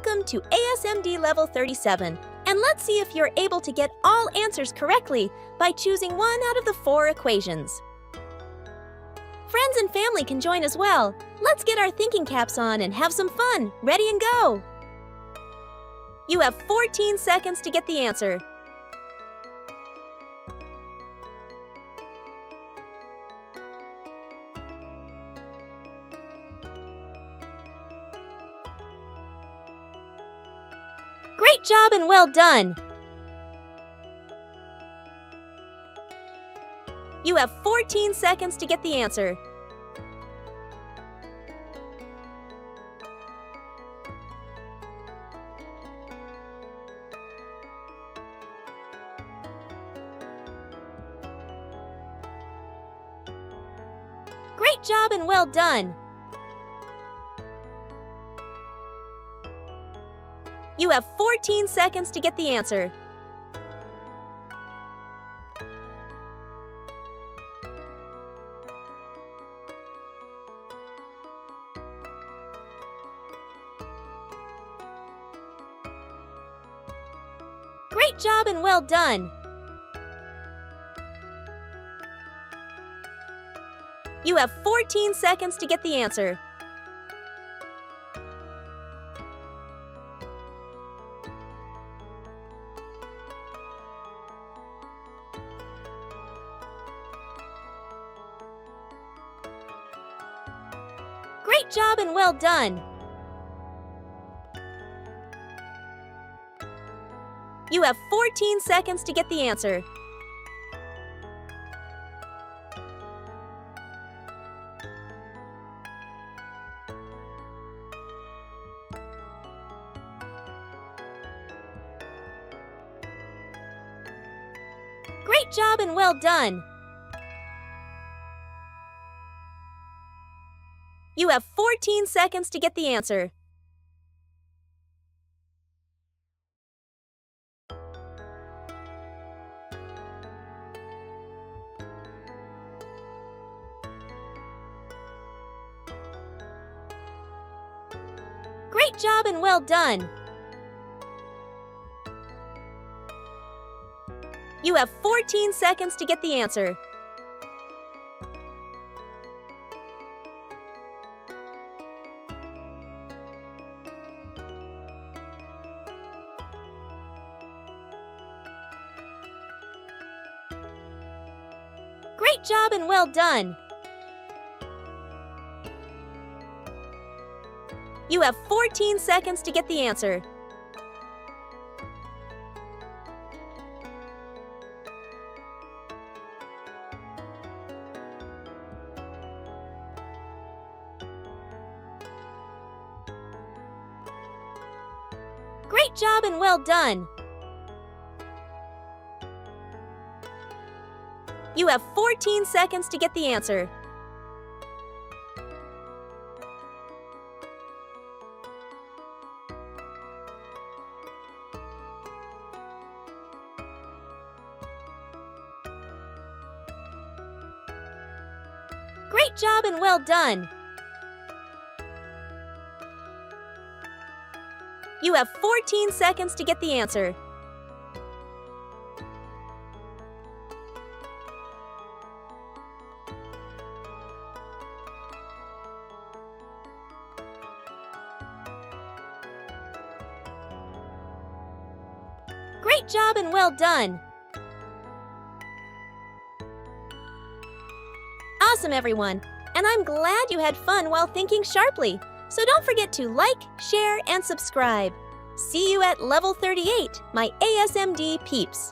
Welcome to ASMD level 37, and let's see if you're able to get all answers correctly by choosing one out of the 4 equations. Friends and family can join as well. Let's get our thinking caps on and have some fun. Ready and go! You have 14 seconds to get the answer. Great job and well done! You have 14 seconds to get the answer. Great job and well done! You have 14 seconds to get the answer. Great job and well done! You have 14 seconds to get the answer. Great job and well done! You have 14 seconds to get the answer. Great job and well done! You have 14 seconds to get the answer. Great job and well done! You have 14 seconds to get the answer. Great job and well done! You have 14 seconds to get the answer. Great job and well done! You have 14 seconds to get the answer. Great job and well done! You have 14 seconds to get the answer. Great job and well done! Awesome, everyone! And I'm glad you had fun while thinking sharply. So don't forget to like, share, and subscribe. See you at level 38, my ASMD peeps!